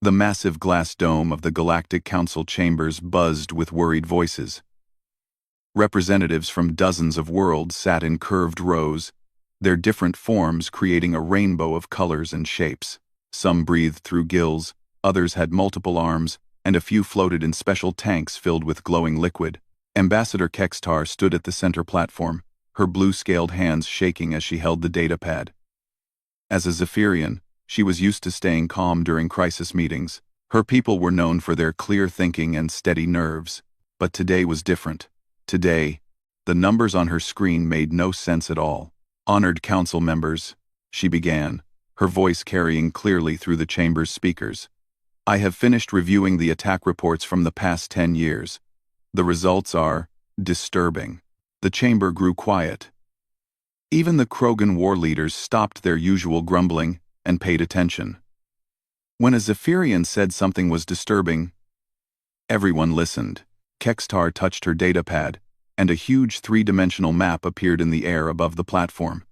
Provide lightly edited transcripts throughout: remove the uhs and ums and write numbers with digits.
The massive glass dome of the Galactic Council chambers buzzed with worried voices. Representatives from dozens of worlds sat in curved rows, their different forms creating a rainbow of colors and shapes. Some breathed through gills, others had multiple arms, and a few floated in special tanks filled with glowing liquid. Ambassador Kextar stood at the center platform, her blue-scaled hands shaking as she held the datapad. As a Zephyrian, she was used to staying calm during crisis meetings. Her people were known for their clear thinking and steady nerves. But today was different. Today, the numbers on her screen made no sense at all. "Honored council members," she began, her voice carrying clearly through the chamber's speakers. "I have finished reviewing the attack reports from the past 10 years. The results are disturbing." The chamber grew quiet. Even the Krogan war leaders stopped their usual grumbling and paid attention. When a Zephyrian said something was disturbing, everyone listened. Kextar touched her datapad, and a huge three-dimensional map appeared in the air above the platform.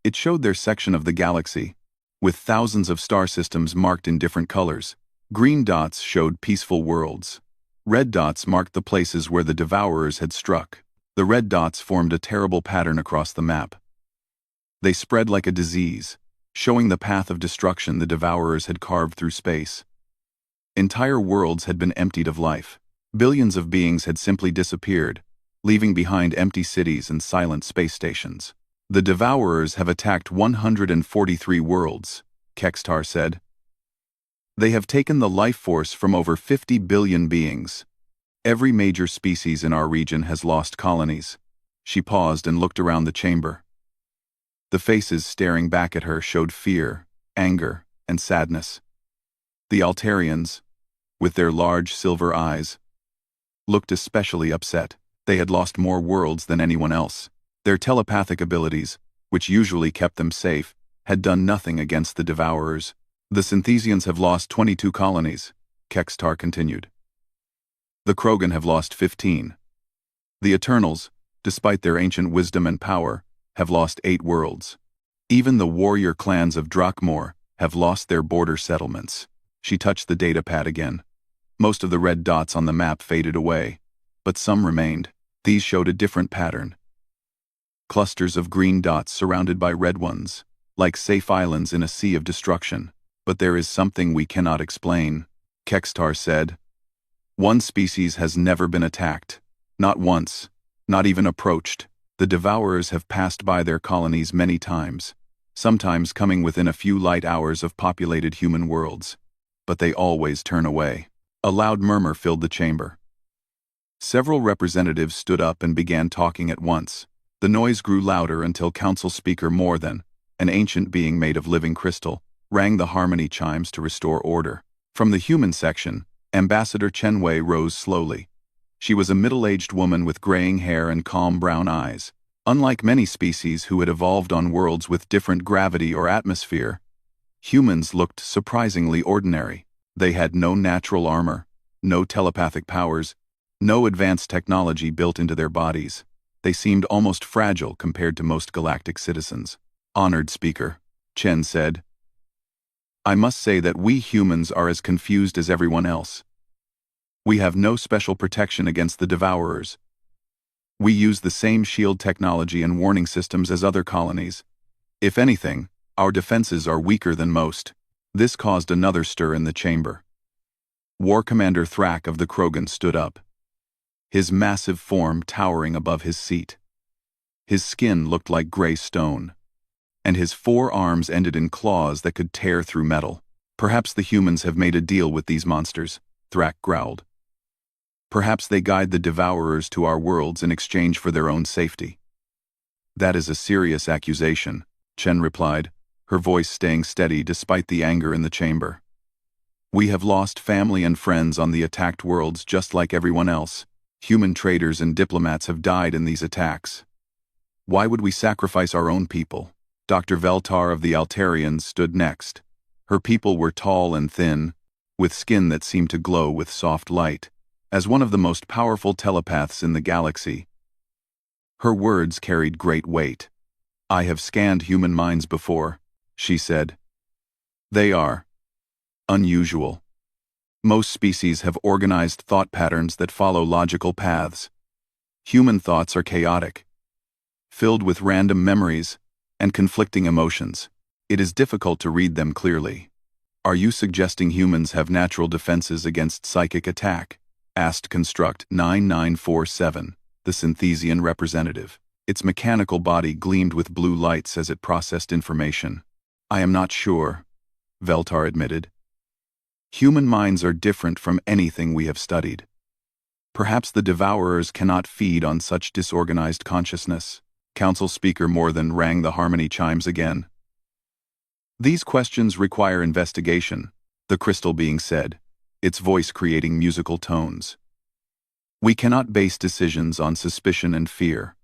It showed their section of the galaxy, with thousands of star systems marked in different colors. Green dots showed peaceful worlds. Red dots marked the places where the Devourers had struck. The red dots formed a terrible pattern across the map. They spread like a disease, showing the path of destruction the Devourers had carved through space. Entire worlds had been emptied of life. Billions of beings had simply disappeared, leaving behind empty cities and silent space stations. "The Devourers have attacked 143 worlds," Kextar said. "They have taken the life force from over 50 billion beings. Every major species in our region has lost colonies." She paused and looked around the chamber. The faces staring back at her showed fear, anger, and sadness. The Altarians, with their large silver eyes, looked especially upset. They had lost more worlds than anyone else. Their telepathic abilities, which usually kept them safe, had done nothing against the Devourers. "The Synthesians have lost 22 colonies," Kextar continued. "The Krogan have lost 15. The Eternals, despite their ancient wisdom and power, have lost 8 worlds. Even the warrior clans of Drakmor have lost their border settlements." She touched the datapad again. Most of the red dots on the map faded away, but some remained. These showed a different pattern. Clusters of green dots surrounded by red ones, like safe islands in a sea of destruction. "But there is something we cannot explain," Kextar said. "One species has never been attacked. Not once. Not even approached. The Devourers have passed by their colonies many times, sometimes coming within a few light hours of populated human worlds. But they always turn away." A loud murmur filled the chamber. Several representatives stood up and began talking at once. The noise grew louder until Council Speaker Morthan, an ancient being made of living crystal, rang the harmony chimes to restore order. From the human section, Ambassador Chenwei rose slowly. She was a middle-aged woman with graying hair and calm brown eyes. Unlike many species who had evolved on worlds with different gravity or atmosphere, humans looked surprisingly ordinary. They had no natural armor, no telepathic powers, no advanced technology built into their bodies. They seemed almost fragile compared to most galactic citizens. "Honored Speaker," Chen said, "I must say that we humans are as confused as everyone else. We have no special protection against the Devourers. We use the same shield technology and warning systems as other colonies. If anything, our defenses are weaker than most." This caused another stir in the chamber. War Commander Thrak of the Krogan stood up, his massive form towering above his seat. His skin looked like gray stone, and his 4 arms ended in claws that could tear through metal. "Perhaps the humans have made a deal with these monsters," Thrak growled. "Perhaps they guide the Devourers to our worlds in exchange for their own safety." "That is a serious accusation," Chen replied, her voice staying steady despite the anger in the chamber. "We have lost family and friends on the attacked worlds just like everyone else. Human traders and diplomats have died in these attacks. Why would we sacrifice our own people?" Dr. Veltar of the Altarians stood next. Her people were tall and thin, with skin that seemed to glow with soft light. As one of the most powerful telepaths in the galaxy, her words carried great weight. "I have scanned human minds before," she said. "They are Unusual. Most species have organized thought patterns that follow logical paths. Human thoughts are chaotic, filled with random memories and conflicting emotions. It is difficult to read them clearly. Are you suggesting humans have natural defenses against psychic attack? Asked Construct 9947, the Synthesian representative. Its mechanical body gleamed with blue lights as it processed information. I am not sure, Veltar admitted. Human minds are different from anything we have studied. Perhaps the Devourers cannot feed on such disorganized consciousness. Council Speaker Morthan rang the harmony chimes again. These questions require investigation, the crystal being said, its voice creating musical tones. We cannot base decisions on suspicion and fear.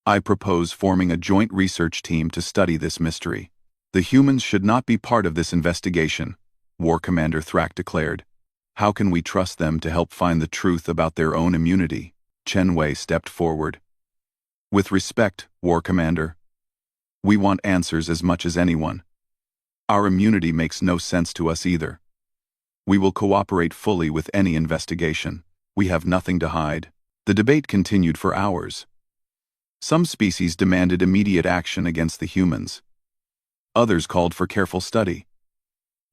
I propose forming a joint research team to study this mystery. The humans should not be part of this investigation, War Commander Thrak declared. How can we trust them to help find the truth about their own immunity? Chen Wei stepped forward. With respect, War Commander. We want answers as much as anyone. Our immunity makes no sense to us either. We will cooperate fully with any investigation. We have nothing to hide. The debate continued for hours. Some species demanded immediate action against the humans. Others called for careful study.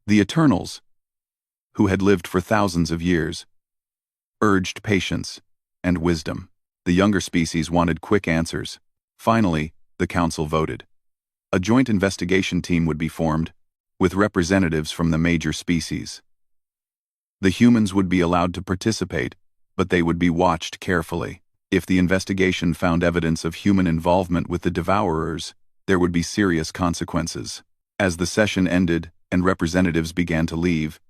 The Eternals, who had lived for thousands of years, urged patience and wisdom. The younger species wanted quick answers. Finally, the council voted. A joint investigation team would be formed, with representatives from the major species. The humans would be allowed to participate, but they would be watched carefully. If the investigation found evidence of human involvement with the Devourers, there would be serious consequences. As the session ended and representatives began to leave,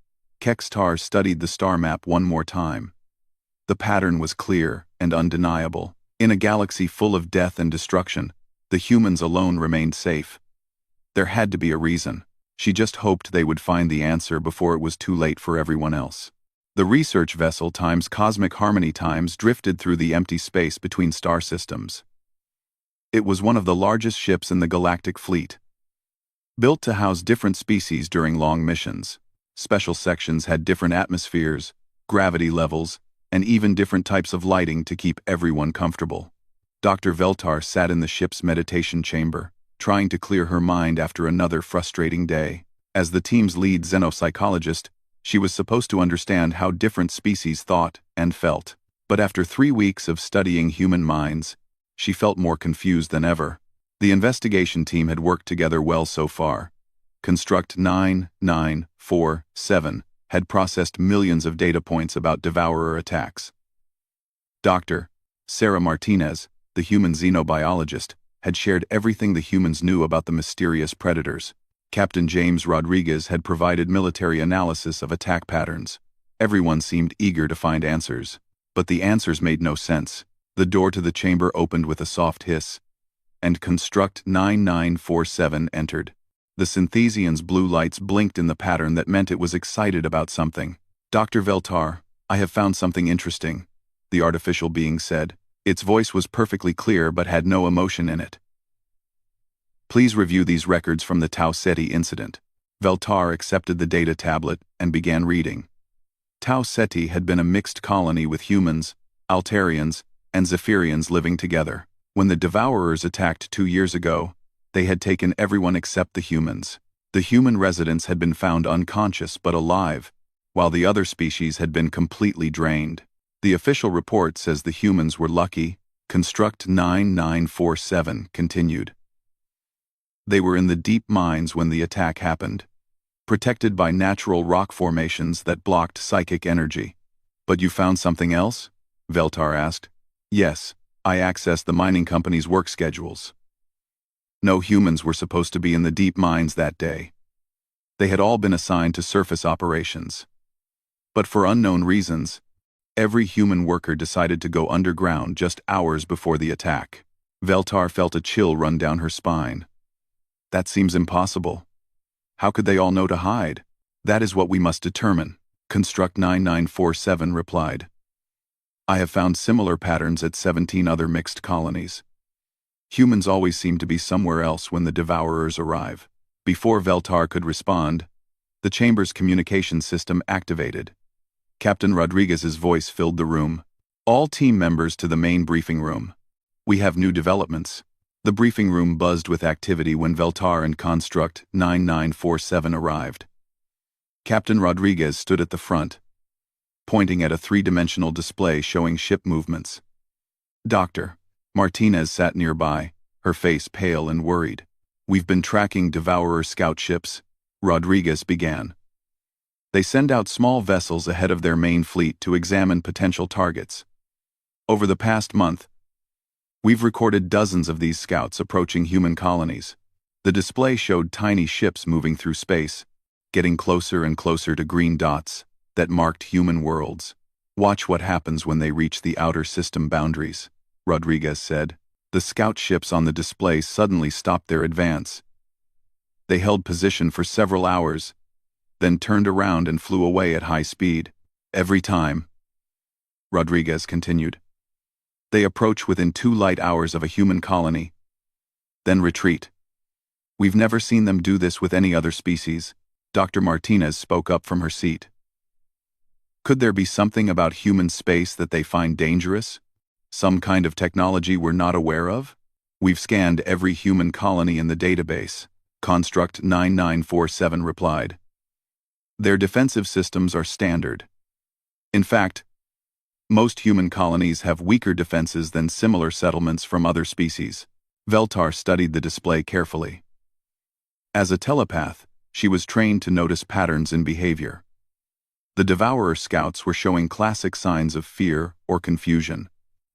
Kextar studied the star map one more time. The pattern was clear and undeniable. In a galaxy full of death and destruction, the humans alone remained safe. There had to be a reason. She just hoped they would find the answer before it was too late for everyone else. The research vessel times Cosmic Harmony times drifted through the empty space between star systems. It was one of the largest ships in the galactic fleet. Built to house different species during long missions, special sections had different atmospheres, gravity levels, and even different types of lighting to keep everyone comfortable. Dr. Veltar sat in the ship's meditation chamber, trying to clear her mind after another frustrating day. As the team's lead xenopsychologist, she was supposed to understand how different species thought and felt. But after 3 weeks of studying human minds, she felt more confused than ever. The investigation team had worked together well so far. Construct 9947 had processed millions of data points about Devourer attacks. Dr. Sarah Martinez, the human xenobiologist, had shared everything the humans knew about the mysterious predators. Captain James Rodriguez had provided military analysis of attack patterns. Everyone seemed eager to find answers, but the answers made no sense. The door to the chamber opened with a soft hiss, and Construct 9947 entered. The Synthesian's blue lights blinked in the pattern that meant it was excited about something. Dr. Veltar, I have found something interesting, the artificial being said. Its voice was perfectly clear but had no emotion in it. Please review these records from the Tau Ceti incident. Veltar accepted the data tablet and began reading. Tau Ceti had been a mixed colony with humans, Altarians, and Zephyrians living together. When the Devourers attacked 2 years ago, they had taken everyone except the humans. The human residents had been found unconscious but alive, while the other species had been completely drained. The official report says the humans were lucky. Construct 9947 continued. They were in the deep mines when the attack happened, protected by natural rock formations that blocked psychic energy. But you found something else? Veltar asked. Yes, I accessed the mining company's work schedules. No humans were supposed to be in the deep mines that day. They had all been assigned to surface operations. But for unknown reasons, every human worker decided to go underground just hours before the attack. Veltar felt a chill run down her spine. That seems impossible. How could they all know to hide? That is what we must determine, Construct 9947 replied. I have found similar patterns at 17 other mixed colonies. Humans always seem to be somewhere else when the Devourers arrive. Before Veltar could respond, The chamber's communication system activated. Captain Rodriguez's voice filled the room. All team members to the main briefing room. We have new developments. The briefing room buzzed with activity when Veltar and Construct 9947 arrived. Captain Rodriguez stood at the front, pointing at a three-dimensional display showing ship movements. Dr. Martinez sat nearby, her face pale and worried. We've been tracking Devourer scout ships, Rodriguez began. They send out small vessels ahead of their main fleet to examine potential targets. Over the past month, we've recorded dozens of these scouts approaching human colonies. The display showed tiny ships moving through space, getting closer and closer to green dots that marked human worlds. Watch what happens when they reach the outer system boundaries, Rodriguez said. The scout ships on the display suddenly stopped their advance. They held position for several hours, then turned around and flew away at high speed. Every time, Rodriguez continued, they approach within 2 light hours of a human colony, then retreat. We've never seen them do this with any other species. Dr. Martinez spoke up from her seat. Could there be something about human space that they find dangerous? Some kind of technology we're not aware of? We've scanned every human colony in the database, Construct 9947 replied. Their defensive systems are standard. In fact, most human colonies have weaker defenses than similar settlements from other species. Veltar studied the display carefully. As a telepath, she was trained to notice patterns in behavior. The Devourer scouts were showing classic signs of fear or confusion.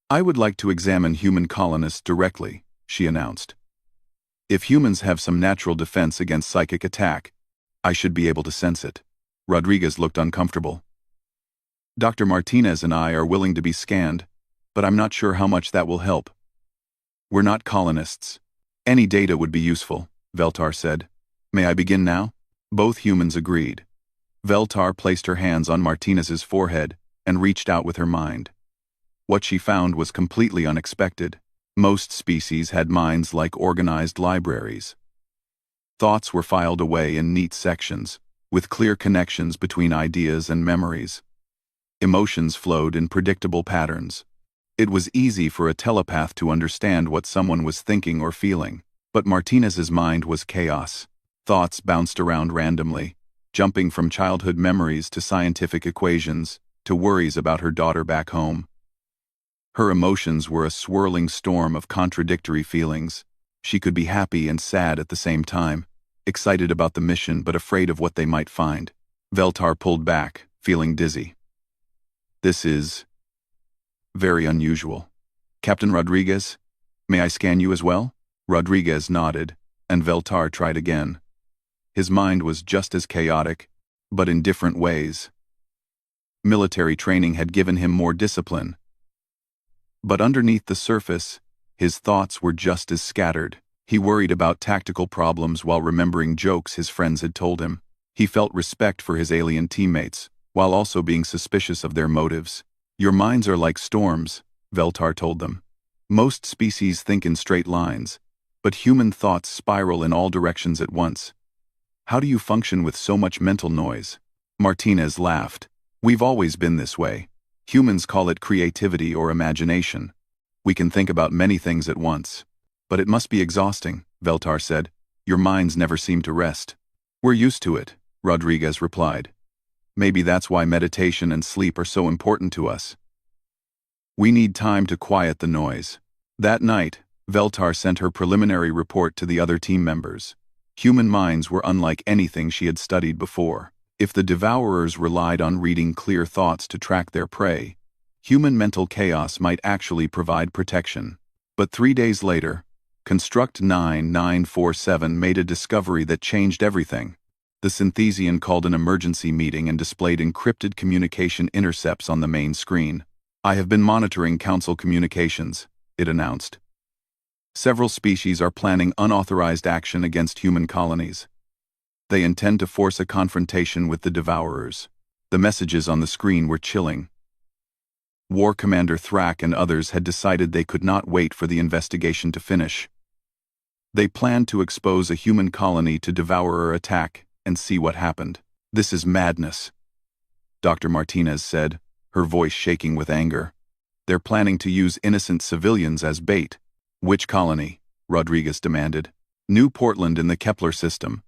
I would like to examine human colonists directly, she announced. If humans have some natural defense against psychic attack, I should be able to sense it. Rodriguez looked uncomfortable. Dr. Martinez and I are willing to be scanned, but I'm not sure how much that will help. We're not colonists. Any data would be useful, Veltar said. May I begin now? Both humans agreed. Veltar placed her hands on Martinez's forehead and reached out with her mind. What she found was completely unexpected. Most species had minds like organized libraries. Thoughts were filed away in neat sections, with clear connections between ideas and memories. Emotions flowed in predictable patterns. It was easy for a telepath to understand what someone was thinking or feeling, but Martinez's mind was chaos. Thoughts bounced around randomly, jumping from childhood memories to scientific equations, to worries about her daughter back home. Her emotions were a swirling storm of contradictory feelings. She could be happy and sad at the same time, excited about the mission but afraid of what they might find. Veltar pulled back, feeling dizzy. This is very unusual. Captain Rodriguez, may I scan you as well? Rodriguez nodded, and Veltar tried again. His mind was just as chaotic, but in different ways. Military training had given him more discipline. But underneath the surface, his thoughts were just as scattered. He worried about tactical problems while remembering jokes his friends had told him. He felt respect for his alien teammates, while also being suspicious of their motives. Your minds are like storms, Veltar told them. Most species think in straight lines, but human thoughts spiral in all directions at once. How do you function with so much mental noise? Martinez laughed. We've always been this way. Humans call it creativity or imagination. We can think about many things at once. But it must be exhausting, Veltar said. Your minds never seem to rest. We're used to it, Rodriguez replied. Maybe that's why meditation and sleep are so important to us. We need time to quiet the noise. That night, Veltar sent her preliminary report to the other team members. Human minds were unlike anything she had studied before. If the Devourers relied on reading clear thoughts to track their prey, human mental chaos might actually provide protection. But 3 days later, Construct 9947 made a discovery that changed everything. The Synthesian called an emergency meeting and displayed encrypted communication intercepts on the main screen. I have been monitoring Council communications, it announced. Several species are planning unauthorized action against human colonies. They intend to force a confrontation with the Devourers. The messages on the screen were chilling. War Commander Thrak and others had decided they could not wait for the investigation to finish. They planned to expose a human colony to Devourer attack and see what happened. This is madness, Dr. Martinez said, her voice shaking with anger. They're planning to use innocent civilians as bait. Which colony? Rodriguez demanded. New Portland in the Kepler system.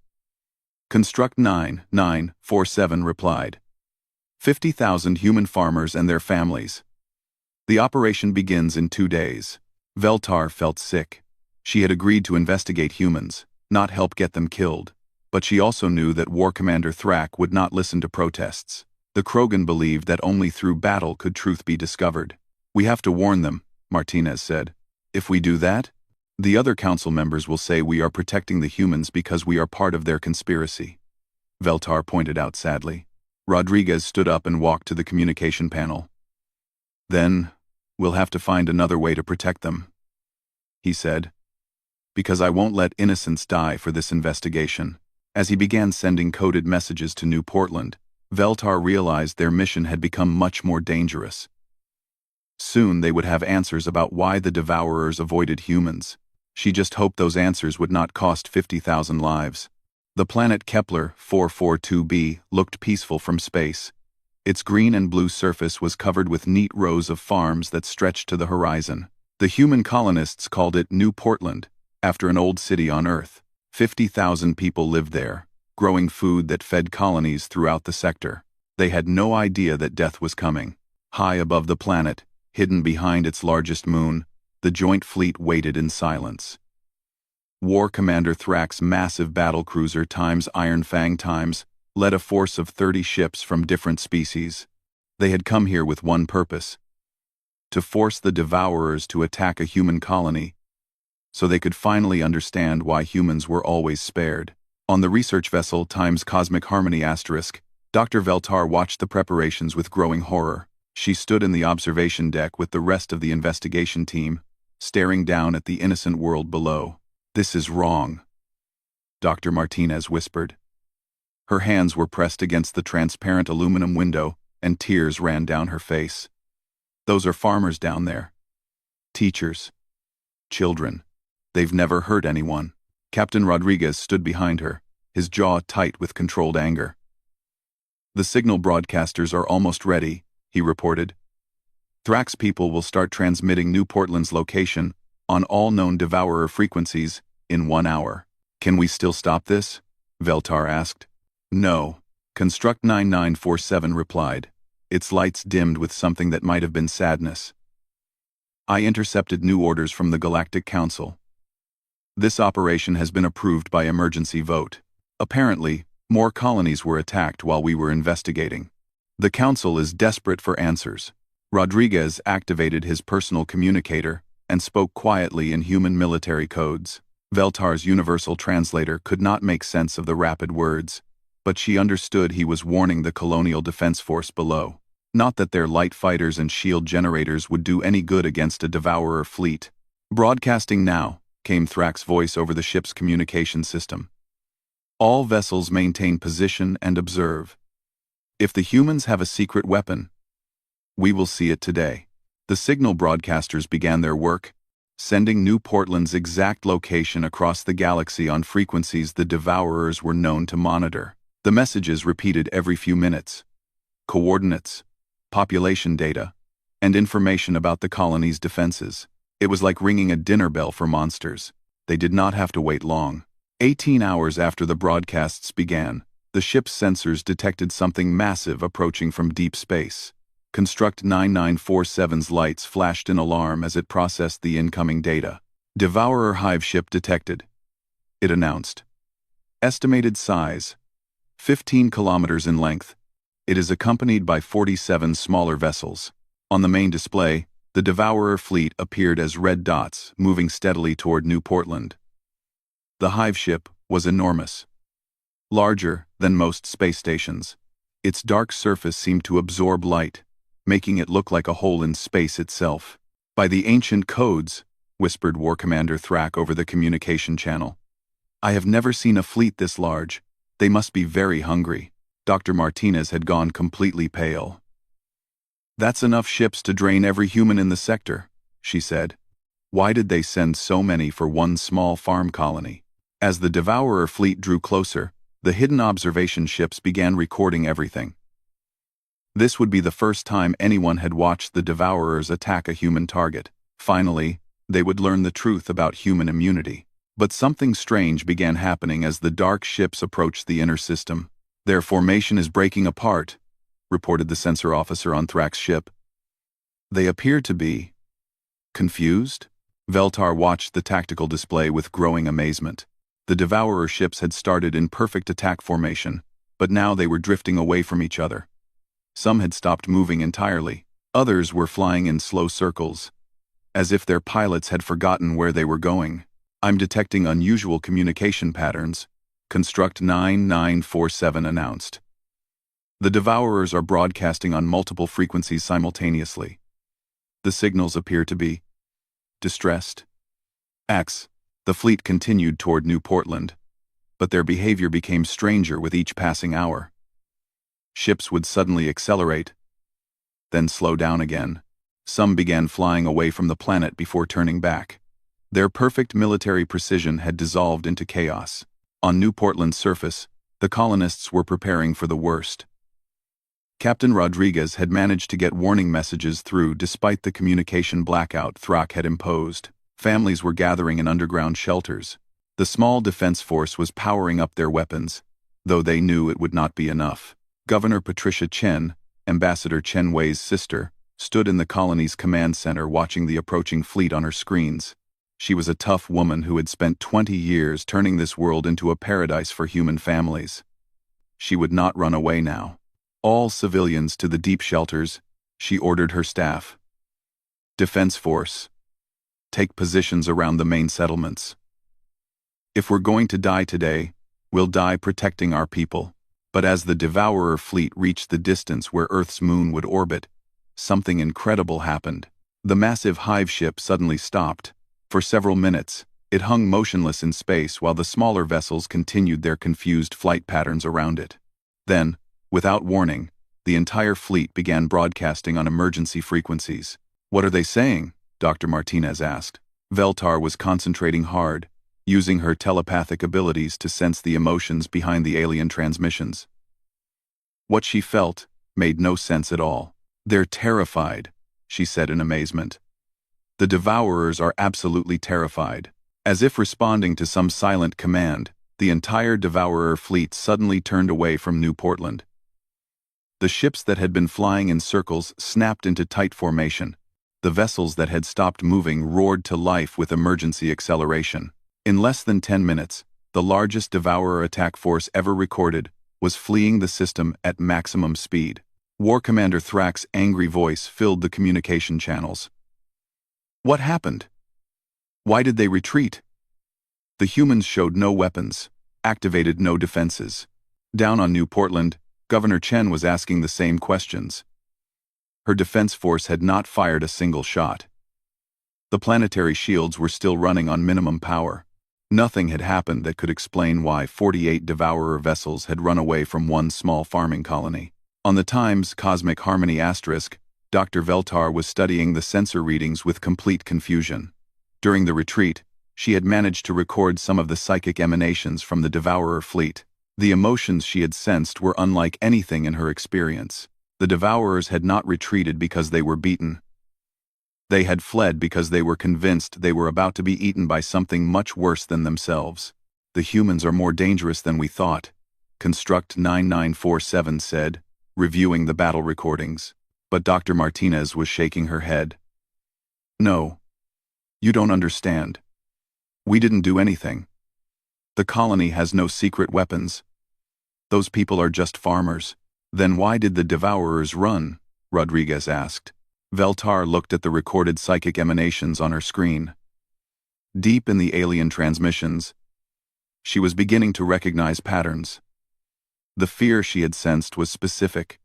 Construct 9947 replied. 50,000 human farmers and their families. The operation begins in 2 days. Veltar felt sick. She had agreed to investigate humans, not help get them killed. But she also knew that War Commander Thrak would not listen to protests. The Krogan believed that only through battle could truth be discovered. We have to warn them, Martinez said. If we do that, the other council members will say we are protecting the humans because we are part of their conspiracy. Veltar pointed out sadly. Rodriguez stood up and walked to the communication panel. Then, we'll have to find another way to protect them, he said. Because I won't let innocents die for this investigation. As he began sending coded messages to New Portland, Veltar realized their mission had become much more dangerous. Soon they would have answers about why the Devourers avoided humans. She just hoped those answers would not cost 50,000 lives. The planet Kepler 442b looked peaceful from space. Its green and blue surface was covered with neat rows of farms that stretched to the horizon. The human colonists called it New Portland, after an old city on Earth. 50,000 people lived there, growing food that fed colonies throughout the sector. They had no idea that death was coming. High above the planet, hidden behind its largest moon, the joint fleet waited in silence. War Commander Thrak's massive battlecruiser times Iron Fang times led a force of 30 ships from different species. They had come here with one purpose: to force the Devourers to attack a human colony, so they could finally understand why humans were always spared. On the research vessel times Cosmic Harmony *, Dr. Veltar watched the preparations with growing horror. She stood in the observation deck with the rest of the investigation team, staring down at the innocent world below. This is wrong, Dr. Martinez whispered. Her hands were pressed against the transparent aluminum window, and tears ran down her face. Those are farmers down there. Teachers. Children. They've never hurt anyone. Captain Rodriguez stood behind her, his jaw tight with controlled anger. The signal broadcasters are almost ready, he reported. Thrak's people will start transmitting New Portland's location on all known Devourer frequencies in 1 hour. Can we still stop this? Veltar asked. No. Construct 9947 replied. Its lights dimmed with something that might have been sadness. I intercepted new orders from the Galactic Council. This operation has been approved by emergency vote. Apparently, more colonies were attacked while we were investigating. The Council is desperate for answers. Rodriguez activated his personal communicator and spoke quietly in human military codes. Veltar's universal translator could not make sense of the rapid words, but she understood he was warning the Colonial Defense Force below. Not that their light fighters and shield generators would do any good against a Devourer fleet. Broadcasting now, came Thrak's voice over the ship's communication system. All vessels maintain position and observe. If the humans have a secret weapon, we will see it today. The signal broadcasters began their work, sending New Portland's exact location across the galaxy on frequencies the Devourers were known to monitor. The messages repeated every few minutes. Coordinates, population data, and information about the colony's defenses. It was like ringing a dinner bell for monsters. They did not have to wait long. 18 hours after the broadcasts began, the ship's sensors detected something massive approaching from deep space. Construct 9947's lights flashed in alarm as it processed the incoming data. Devourer hive ship detected, it announced. Estimated size: 15 kilometers in length. It is accompanied by 47 smaller vessels. On the main display, the Devourer fleet appeared as red dots moving steadily toward New Portland. The hive ship was enormous, larger than most space stations. Its dark surface seemed to absorb light, making it look like a hole in space itself. By the ancient codes, whispered War Commander Thrak over the communication channel. I have never seen a fleet this large. They must be very hungry. Dr. Martinez had gone completely pale. That's enough ships to drain every human in the sector, she said. Why did they send so many for one small farm colony? As the Devourer fleet drew closer, The hidden observation ships began recording everything. This would be the first time anyone had watched the Devourers attack a human target. Finally, they would learn the truth about human immunity. But something strange began happening as the dark ships approached the inner system. "Their formation is breaking apart," reported the sensor officer on Thrak's ship. "They appear to be confused?" Veltar watched the tactical display with growing amazement. The Devourer ships had started in perfect attack formation, but now they were drifting away from each other. Some had stopped moving entirely. Others were flying in slow circles, as if their pilots had forgotten where they were going. "I'm detecting unusual communication patterns," Construct 9947 announced. "The Devourers are broadcasting on multiple frequencies simultaneously. The signals appear to be distressed." The fleet continued toward New Portland, but their behavior became stranger with each passing hour. Ships would suddenly accelerate, then slow down again. Some began flying away from the planet before turning back. Their perfect military precision had dissolved into chaos. On New Portland's surface, the colonists were preparing for the worst. Captain Rodriguez had managed to get warning messages through despite the communication blackout Thrak had imposed. Families were gathering in underground shelters. The small defense force was powering up their weapons, though they knew it would not be enough. Governor Patricia Chen, Ambassador Chen Wei's sister, stood in the colony's command center watching the approaching fleet on her screens. She was a tough woman who had spent 20 years turning this world into a paradise for human families. She would not run away now. "All civilians to the deep shelters," she ordered her staff. "Defense force, take positions around the main settlements. If we're going to die today, we'll die protecting our people." But as the Devourer fleet reached the distance where Earth's moon would orbit, something incredible happened. The massive hive ship suddenly stopped. For several minutes, it hung motionless in space while the smaller vessels continued their confused flight patterns around it. Then, without warning, the entire fleet began broadcasting on emergency frequencies. "What are they saying?" Dr. Martinez asked. Veltar was concentrating hard, using her telepathic abilities to sense the emotions behind the alien transmissions. What she felt made no sense at all. "They're terrified," she said in amazement. "The Devourers are absolutely terrified." As if responding to some silent command, the entire Devourer fleet suddenly turned away from New Portland. The ships that had been flying in circles snapped into tight formation. The vessels that had stopped moving roared to life with emergency acceleration. In less than 10 minutes, the largest Devourer attack force ever recorded was fleeing the system at maximum speed. War Commander Thrak's angry voice filled the communication channels. "What happened? Why did they retreat?" The humans showed no weapons, activated no defenses. Down on New Portland, Governor Chen was asking the same questions. Her defense force had not fired a single shot. The planetary shields were still running on minimum power. Nothing had happened that could explain why 48 Devourer vessels had run away from one small farming colony. On the Times Cosmic Harmony Asterisk, Dr. Veltar was studying the sensor readings with complete confusion. During the retreat, she had managed to record some of the psychic emanations from the Devourer fleet. The emotions she had sensed were unlike anything in her experience. The Devourers had not retreated because they were beaten. They had fled because they were convinced they were about to be eaten by something much worse than themselves. "The humans are more dangerous than we thought," Construct 9947 said, reviewing the battle recordings. But Dr. Martinez was shaking her head. "No. You don't understand. We didn't do anything. The colony has no secret weapons. Those people are just farmers." "Then why did the Devourers run?" Rodriguez asked. Veltar looked at the recorded psychic emanations on her screen. Deep in the alien transmissions, she was beginning to recognize patterns. The fear she had sensed was specific,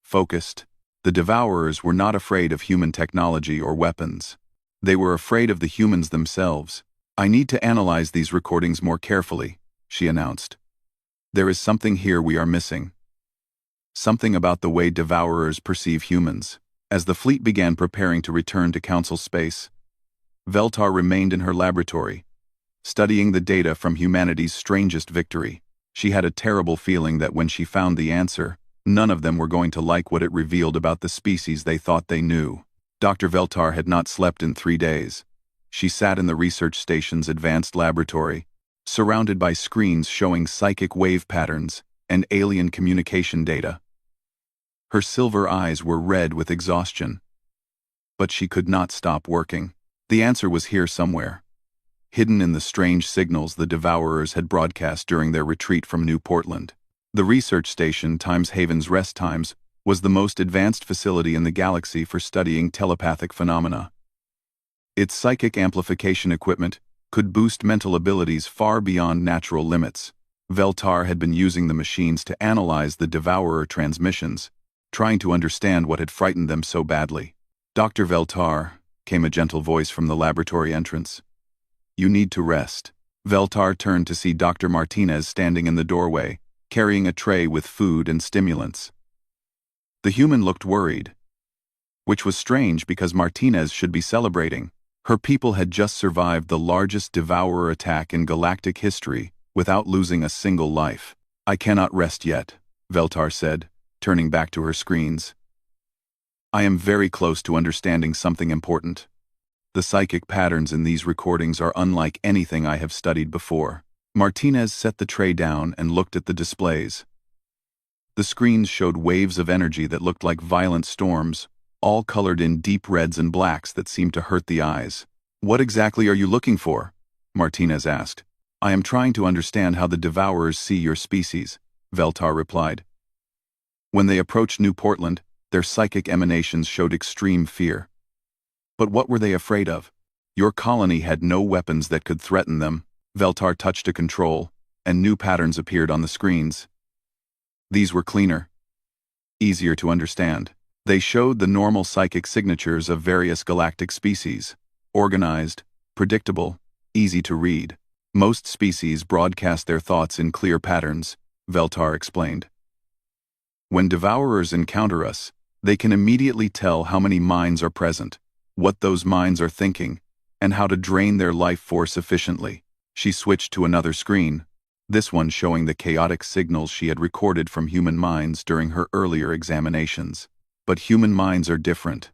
focused. The Devourers were not afraid of human technology or weapons. They were afraid of the humans themselves. "I need to analyze these recordings more carefully," she announced. "There is something here we are missing. Something about the way Devourers perceive humans." As the fleet began preparing to return to Council space, Veltar remained in her laboratory, studying the data from humanity's strangest victory. She had a terrible feeling that when she found the answer, none of them were going to like what it revealed about the species they thought they knew. Dr. Veltar had not slept in 3 days. She sat in the research station's advanced laboratory, surrounded by screens showing psychic wave patterns and alien communication data. Her silver eyes were red with exhaustion. But she could not stop working. The answer was here somewhere, hidden in the strange signals the Devourers had broadcast during their retreat from New Portland. The research station, Times Haven's Rest Times, was the most advanced facility in the galaxy for studying telepathic phenomena. Its psychic amplification equipment could boost mental abilities far beyond natural limits. Veltar had been using the machines to analyze the Devourer transmissions, trying to understand what had frightened them so badly. "Dr. Veltar," came a gentle voice from the laboratory entrance. "You need to rest." Veltar turned to see Dr. Martinez standing in the doorway, carrying a tray with food and stimulants. The human looked worried, which was strange because Martinez should be celebrating. Her people had just survived the largest Devourer attack in galactic history without losing a single life. "I cannot rest yet," Veltar said, turning back to her screens. "I am very close to understanding something important. The psychic patterns in these recordings are unlike anything I have studied before." Martinez set the tray down and looked at the displays. The screens showed waves of energy that looked like violent storms, all colored in deep reds and blacks that seemed to hurt the eyes. "What exactly are you looking for?" Martinez asked. "I am trying to understand how the Devourers see your species," Veltar replied. "When they approached New Portland, their psychic emanations showed extreme fear. But what were they afraid of? Your colony had no weapons that could threaten them." Veltar touched a control, and new patterns appeared on the screens. These were cleaner, easier to understand. They showed the normal psychic signatures of various galactic species, organized, predictable, easy to read. "Most species broadcast their thoughts in clear patterns," Veltar explained. "When Devourers encounter us, they can immediately tell how many minds are present, what those minds are thinking, and how to drain their life force efficiently." She switched to another screen, this one showing the chaotic signals she had recorded from human minds during her earlier examinations. "But human minds are different.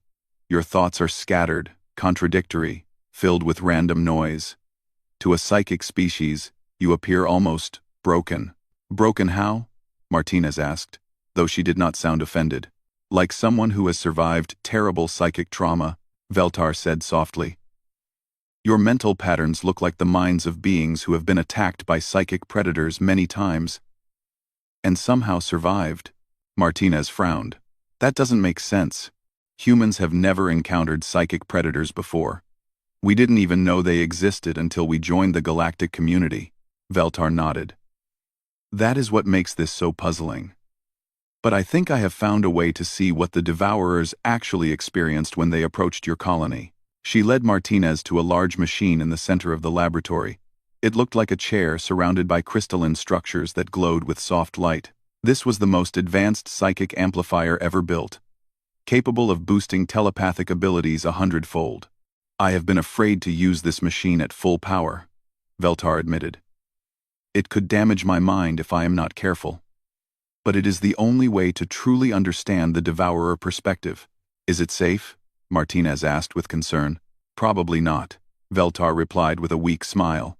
Your thoughts are scattered, contradictory, filled with random noise. To a psychic species, you appear almost broken." "Broken how?" Martinez asked, though she did not sound offended. "Like someone who has survived terrible psychic trauma," Veltar said softly. "Your mental patterns look like the minds of beings who have been attacked by psychic predators many times, and somehow survived." Martinez frowned. "That doesn't make sense. Humans have never encountered psychic predators before. We didn't even know they existed until we joined the galactic community." Veltar nodded. "That is what makes this so puzzling. But I think I have found a way to see what the Devourers actually experienced when they approached your colony." She led Martinez to a large machine in the center of the laboratory. It looked like a chair surrounded by crystalline structures that glowed with soft light. This was the most advanced psychic amplifier ever built, capable of boosting telepathic abilities 100-fold. "I have been afraid to use this machine at full power," Veltar admitted. "It could damage my mind if I am not careful. But it is the only way to truly understand the Devourer perspective." "Is it safe?" Martinez asked with concern. "Probably not," Veltar replied with a weak smile.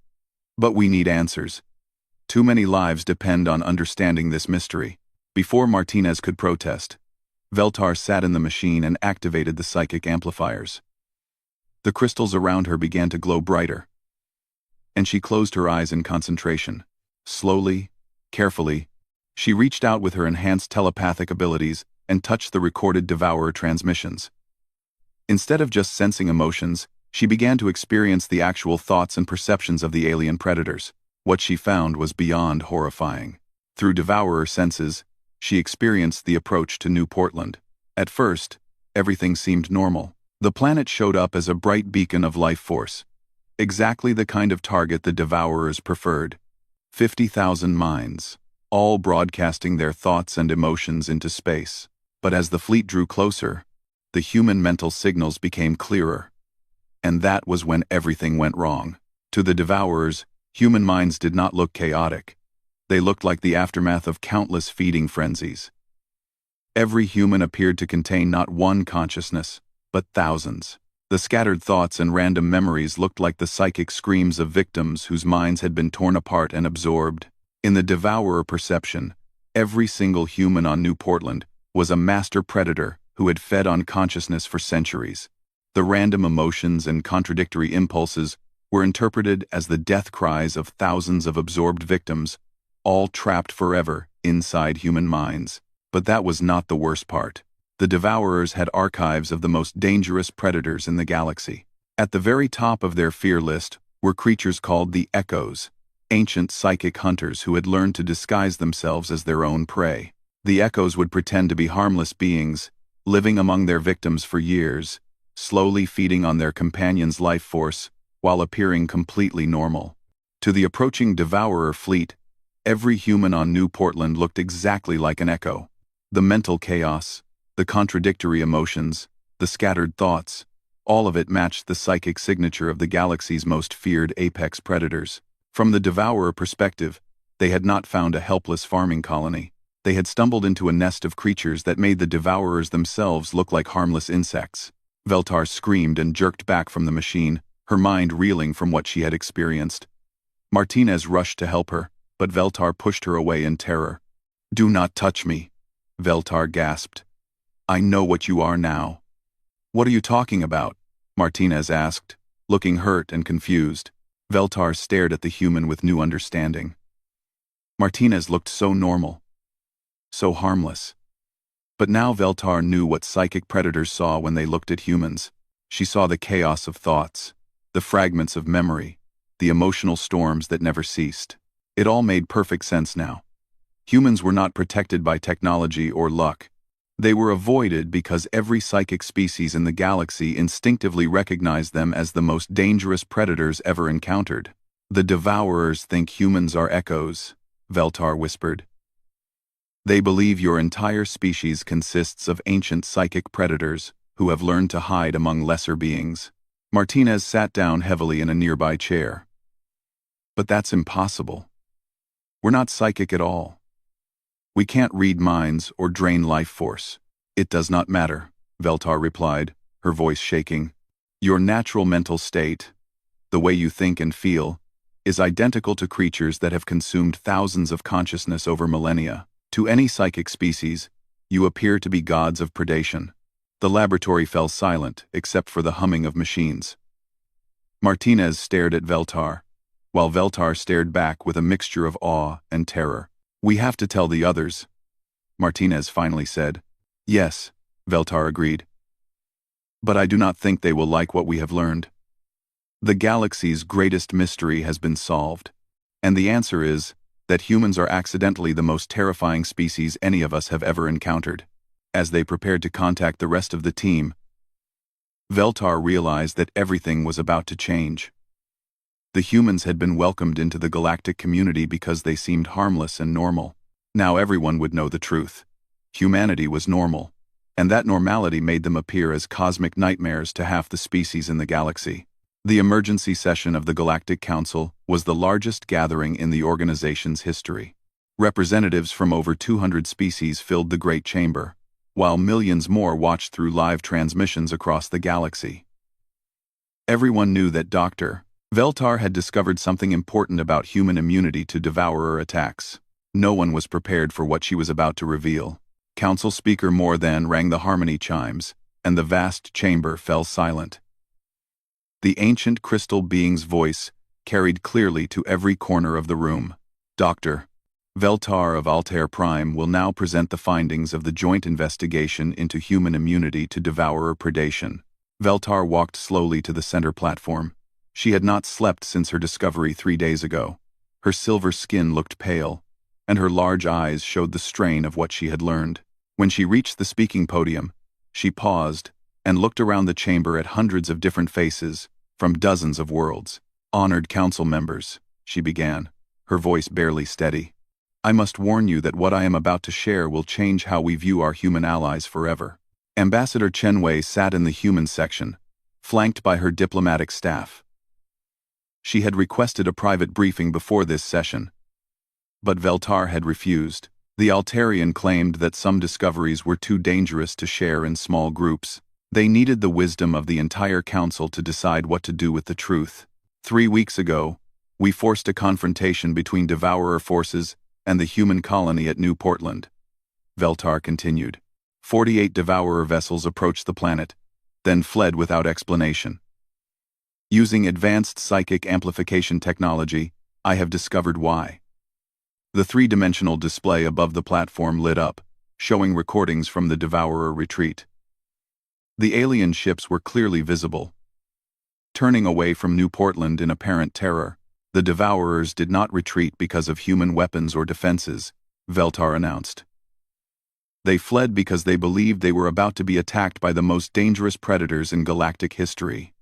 "But we need answers. Too many lives depend on understanding this mystery." Before Martinez could protest, Veltar sat in the machine and activated the psychic amplifiers. The crystals around her began to glow brighter, and she closed her eyes in concentration. Slowly, carefully, she reached out with her enhanced telepathic abilities and touched the recorded Devourer transmissions. Instead of just sensing emotions, she began to experience the actual thoughts and perceptions of the alien predators. What she found was beyond horrifying. Through Devourer senses, she experienced the approach to New Portland. At first, everything seemed normal. The planet showed up as a bright beacon of life force, exactly the kind of target the Devourers preferred. 50,000 minds, all broadcasting their thoughts and emotions into space. But as the fleet drew closer, the human mental signals became clearer. And that was when everything went wrong. To the Devourers, human minds did not look chaotic. They looked like the aftermath of countless feeding frenzies. Every human appeared to contain not one consciousness, but thousands. The scattered thoughts and random memories looked like the psychic screams of victims whose minds had been torn apart and absorbed. In the devourer perception, every single human on New Portland was a master predator who had fed on consciousness for centuries. The random emotions and contradictory impulses were interpreted as the death cries of thousands of absorbed victims, all trapped forever inside human minds. But that was not the worst part. The devourers had archives of the most dangerous predators in the galaxy. At the very top of their fear list were creatures called the Echoes, ancient psychic hunters who had learned to disguise themselves as their own prey. The Echoes would pretend to be harmless beings, living among their victims for years, slowly feeding on their companion's life force while appearing completely normal. To the approaching devourer fleet, every human on New Portland looked exactly like an Echo. The mental chaos, the contradictory emotions, the scattered thoughts, all of it matched the psychic signature of the galaxy's most feared apex predators. From the devourer perspective, they had not found a helpless farming colony. They had stumbled into a nest of creatures that made the devourers themselves look like harmless insects. Veltar screamed and jerked back from the machine, her mind reeling from what she had experienced. Martinez rushed to help her, but Veltar pushed her away in terror. "Do not touch me," Veltar gasped. "I know what you are now." "What are you talking about?" Martinez asked, looking hurt and confused. Veltar stared at the human with new understanding. Martinez looked so normal, so harmless. But now Veltar knew what psychic predators saw when they looked at humans. She saw the chaos of thoughts, the fragments of memory, the emotional storms that never ceased. It all made perfect sense now. Humans were not protected by technology or luck. They were avoided because every psychic species in the galaxy instinctively recognized them as the most dangerous predators ever encountered. "The devourers think humans are Echoes," Veltar whispered. "They believe your entire species consists of ancient psychic predators who have learned to hide among lesser beings." Martinez sat down heavily in a nearby chair. "But that's impossible. We're not psychic at all. We can't read minds or drain life force." "It does not matter," Veltar replied, her voice shaking. "Your natural mental state, the way you think and feel, is identical to creatures that have consumed thousands of consciousness over millennia. To any psychic species, you appear to be gods of predation." The laboratory fell silent, except for the humming of machines. Martinez stared at Veltar, while Veltar stared back with a mixture of awe and terror. "We have to tell the others," Martinez finally said. "Yes," Veltar agreed. "But I do not think they will like what we have learned. The galaxy's greatest mystery has been solved, and the answer is that humans are accidentally the most terrifying species any of us have ever encountered." As they prepared to contact the rest of the team, Veltar realized that everything was about to change. The humans had been welcomed into the galactic community because they seemed harmless and normal. Now everyone would know the truth. Humanity was normal, and that normality made them appear as cosmic nightmares to half the species in the galaxy. The emergency session of the Galactic Council was the largest gathering in the organization's history. Representatives from over 200 species filled the Great Chamber, while millions more watched through live transmissions across the galaxy. Everyone knew that Dr. Veltar had discovered something important about human immunity to devourer attacks. No one was prepared for what she was about to reveal. Council Speaker Moore then rang the harmony chimes, and the vast chamber fell silent. The ancient crystal being's voice carried clearly to every corner of the room. "Dr. Veltar of Altair Prime will now present the findings of the joint investigation into human immunity to devourer predation." Veltar walked slowly to the center platform. She had not slept since her discovery 3 days ago. Her silver skin looked pale, and her large eyes showed the strain of what she had learned. When she reached the speaking podium, she paused and looked around the chamber at hundreds of different faces from dozens of worlds. "Honored council members," she began, her voice barely steady. "I must warn you that what I am about to share will change how we view our human allies forever." Ambassador Chen Wei sat in the human section, flanked by her diplomatic staff. She had requested a private briefing before this session, But Veltar had refused. The Altarian claimed that some discoveries were too dangerous to share in small groups. They needed the wisdom of the entire council to decide what to do with the truth. 3 weeks ago, we forced a confrontation between Devourer forces and the human colony at New Portland. Veltar continued. 48 Devourer vessels approached the planet, then fled without explanation. Using advanced psychic amplification technology, I have discovered why. The three-dimensional display above the platform lit up, showing recordings from the Devourer retreat. The alien ships were clearly visible. Turning away from New Portland in apparent terror, the Devourers did not retreat because of human weapons or defenses, Veltar announced. They fled because they believed they were about to be attacked by the most dangerous predators in galactic history.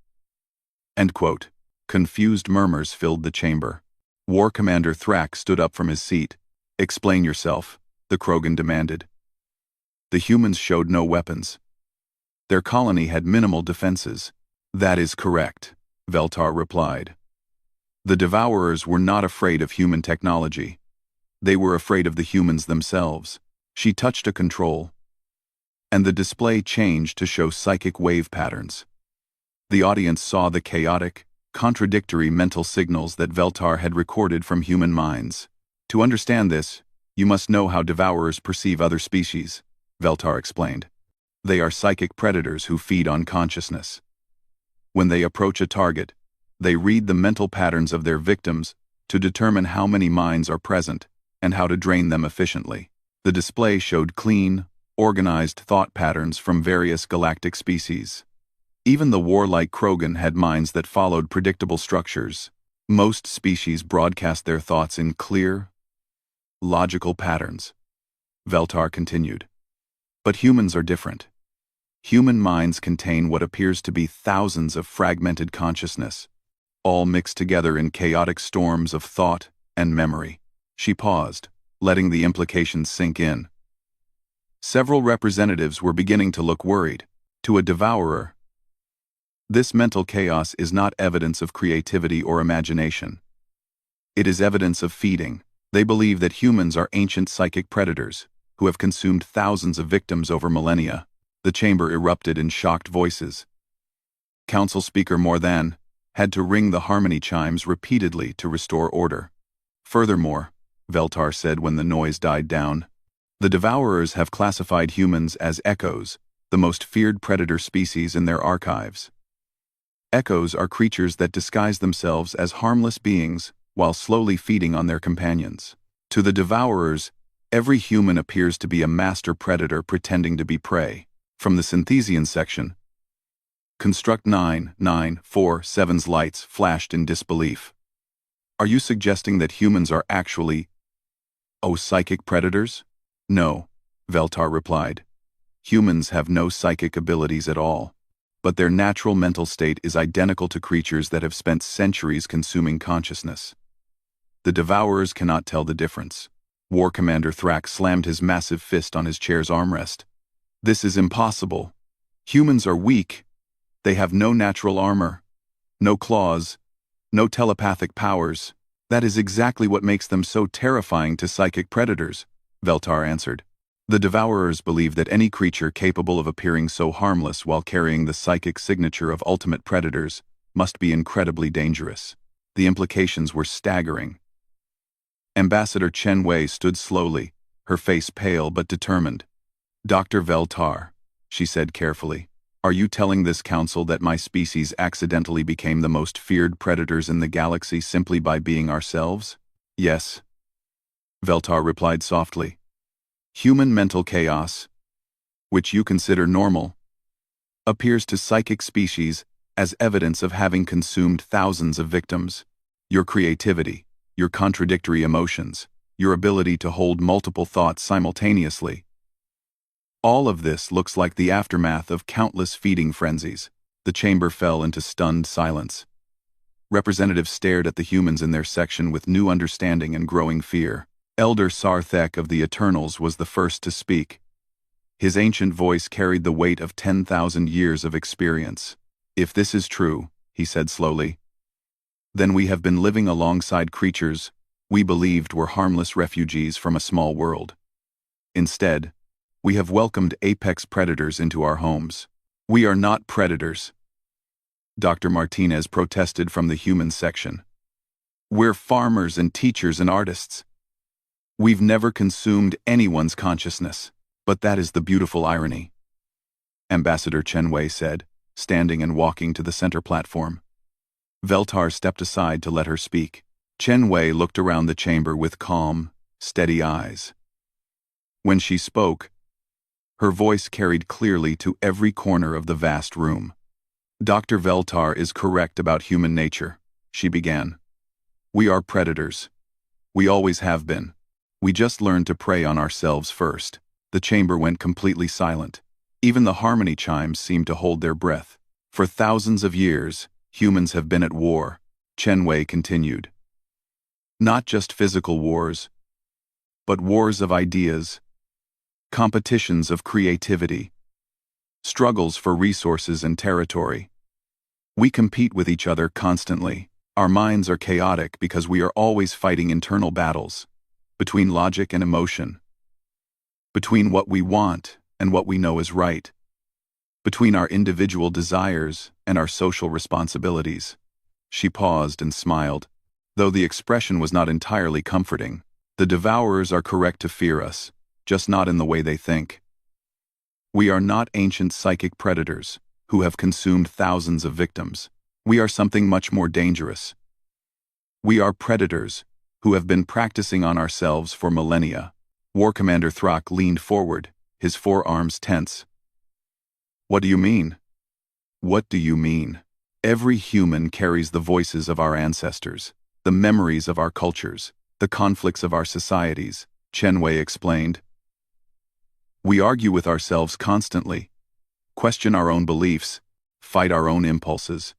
End quote. Confused murmurs filled the chamber. War Commander Thrak stood up from his seat. Explain yourself, the Krogan demanded. The humans showed no weapons. Their colony had minimal defenses. That is correct, Veltar replied. The Devourers were not afraid of human technology. They were afraid of the humans themselves. She touched a control, and the display changed to show psychic wave patterns. The audience saw the chaotic, contradictory mental signals that Veltar had recorded from human minds. To understand this, you must know how Devourers perceive other species, Veltar explained. They are psychic predators who feed on consciousness. When they approach a target, they read the mental patterns of their victims to determine how many minds are present and how to drain them efficiently. The display showed clean, organized thought patterns from various galactic species. Even the warlike Krogan had minds that followed predictable structures. Most species broadcast their thoughts in clear, logical patterns. Veltar continued. But humans are different. Human minds contain what appears to be thousands of fragmented consciousness, all mixed together in chaotic storms of thought and memory. She paused, letting the implications sink in. Several representatives were beginning to look worried. To a Devourer, this mental chaos is not evidence of creativity or imagination. It is evidence of feeding. They believe that humans are ancient psychic predators who have consumed thousands of victims over millennia. The chamber erupted in shocked voices. Council Speaker Morthan had to ring the harmony chimes repeatedly to restore order. Furthermore, Veltar said when the noise died down, the Devourers have classified humans as echoes, the most feared predator species in their archives. Echoes are creatures that disguise themselves as harmless beings while slowly feeding on their companions. To the Devourers, every human appears to be a master predator pretending to be prey. From the Synthesian section, Construct 9947's lights flashed in disbelief. Are you suggesting that humans are actually, psychic predators? No, Veltar replied. Humans have no psychic abilities at all, but their natural mental state is identical to creatures that have spent centuries consuming consciousness. The Devourers cannot tell the difference. War Commander Thrak slammed his massive fist on his chair's armrest. This is impossible. Humans are weak. They have no natural armor, no claws, no telepathic powers. That is exactly what makes them so terrifying to psychic predators, Veltar answered. The Devourers believe that any creature capable of appearing so harmless while carrying the psychic signature of ultimate predators must be incredibly dangerous. The implications were staggering. Ambassador Chen Wei stood slowly, her face pale but determined. Dr. Veltar, she said carefully, are you telling this council that my species accidentally became the most feared predators in the galaxy simply by being ourselves? Yes, Veltar replied softly. Human mental chaos, which you consider normal, appears to psychic species as evidence of having consumed thousands of victims. Your creativity, your contradictory emotions, your ability to hold multiple thoughts simultaneously. All of this looks like the aftermath of countless feeding frenzies. The chamber fell into stunned silence. Representatives stared at the humans in their section with new understanding and growing fear. Elder Sarthek of the Eternals was the first to speak. His ancient voice carried the weight of 10,000 years of experience. If this is true, he said slowly, then we have been living alongside creatures we believed were harmless refugees from a small world. Instead, we have welcomed apex predators into our homes. We are not predators, Dr. Martinez protested from the human section. We're farmers and teachers and artists. We've never consumed anyone's consciousness, but that is the beautiful irony, Ambassador Chen Wei said, standing and walking to the center platform. Veltar stepped aside to let her speak. Chen Wei looked around the chamber with calm, steady eyes. When she spoke, her voice carried clearly to every corner of the vast room. Dr. Veltar is correct about human nature, she began. We are predators. We always have been. We just learned to prey on ourselves first. The chamber went completely silent. Even the harmony chimes seemed to hold their breath. For thousands of years, humans have been at war, Chen Wei continued. Not just physical wars, but wars of ideas, competitions of creativity, struggles for resources and territory. We compete with each other constantly. Our minds are chaotic because we are always fighting internal battles, between logic and emotion, between what we want and what we know is right, between our individual desires and our social responsibilities. She paused and smiled. Though the expression was not entirely comforting, the devourers are correct to fear us, just not in the way they think. We are not ancient psychic predators who have consumed thousands of victims. We are something much more dangerous. We are predators who have been practicing on ourselves for millennia. War Commander Thrak leaned forward, his forearms tense. What do you mean? What do you mean? Every human carries the voices of our ancestors, the memories of our cultures, the conflicts of our societies, Chen Wei explained. We argue with ourselves constantly, question our own beliefs, fight our own impulses.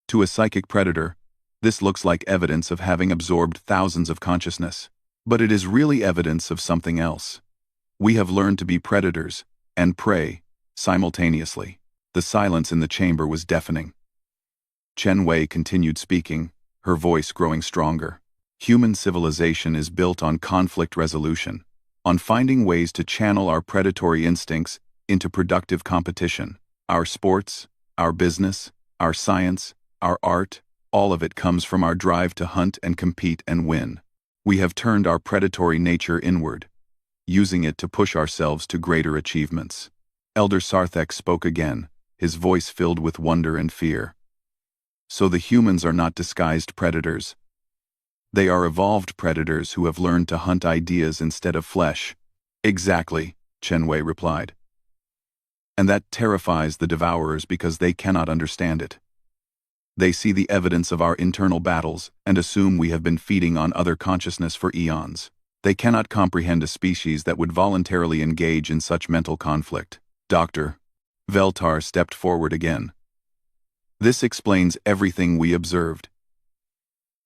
To a psychic predator, this looks like evidence of having absorbed thousands of consciousness, but it is really evidence of something else. We have learned to be predators and prey simultaneously. The silence in the chamber was deafening. Chen Wei continued speaking, her voice growing stronger. Human civilization is built on conflict resolution, on finding ways to channel our predatory instincts into productive competition. Our sports, our business, our science, our art, all of it comes from our drive to hunt and compete and win. We have turned our predatory nature inward, using it to push ourselves to greater achievements. Elder Sarthek spoke again, his voice filled with wonder and fear. So the humans are not disguised predators. They are evolved predators who have learned to hunt ideas instead of flesh. Exactly, Chen Wei replied. And that terrifies the devourers because they cannot understand it. They see the evidence of our internal battles and assume we have been feeding on other consciousness for eons. They cannot comprehend a species that would voluntarily engage in such mental conflict. Dr. Veltar stepped forward again. This explains everything we observed.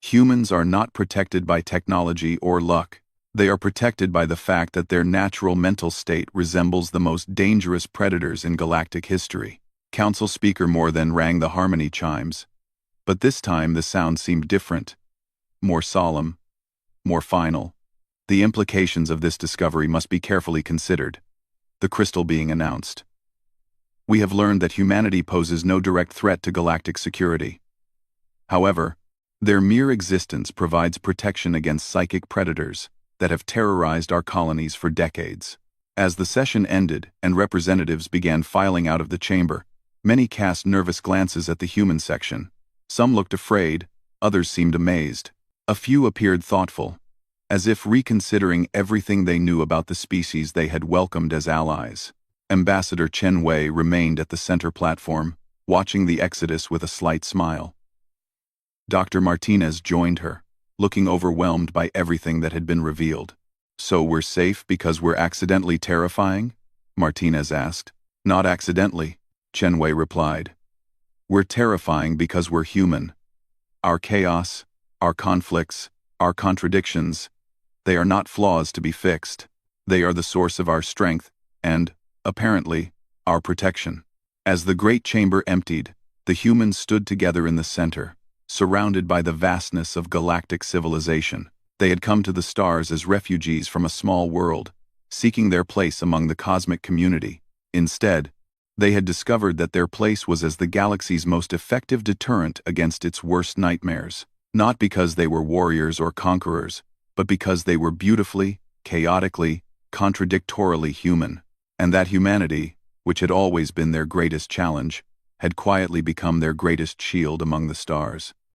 Humans are not protected by technology or luck. They are protected by the fact that their natural mental state resembles the most dangerous predators in galactic history. Council Speaker Moore then rang the harmony chimes, but this time the sound seemed different, more solemn, more final. The implications of this discovery must be carefully considered. The crystal being announced. We have learned that humanity poses no direct threat to galactic security. However, their mere existence provides protection against psychic predators that have terrorized our colonies for decades. As the session ended and representatives began filing out of the chamber, many cast nervous glances at the human section. Some looked afraid, others seemed amazed. A few appeared thoughtful, as if reconsidering everything they knew about the species they had welcomed as allies. Ambassador Chen Wei remained at the center platform, watching the exodus with a slight smile. Dr. Martinez joined her, looking overwhelmed by everything that had been revealed. So we're safe because we're accidentally terrifying? Martinez asked. Not accidentally, Chen Wei replied. We're terrifying because we're human. Our chaos, our conflicts, our contradictions, they are not flaws to be fixed. They are the source of our strength and, apparently, our protection. As the great chamber emptied, the humans stood together in the center, surrounded by the vastness of galactic civilization. They had come to the stars as refugees from a small world, seeking their place among the cosmic community. Instead, they had discovered that their place was as the galaxy's most effective deterrent against its worst nightmares. Not because they were warriors or conquerors, but because they were beautifully, chaotically, contradictorily human. And that humanity, which had always been their greatest challenge, had quietly become their greatest shield among the stars.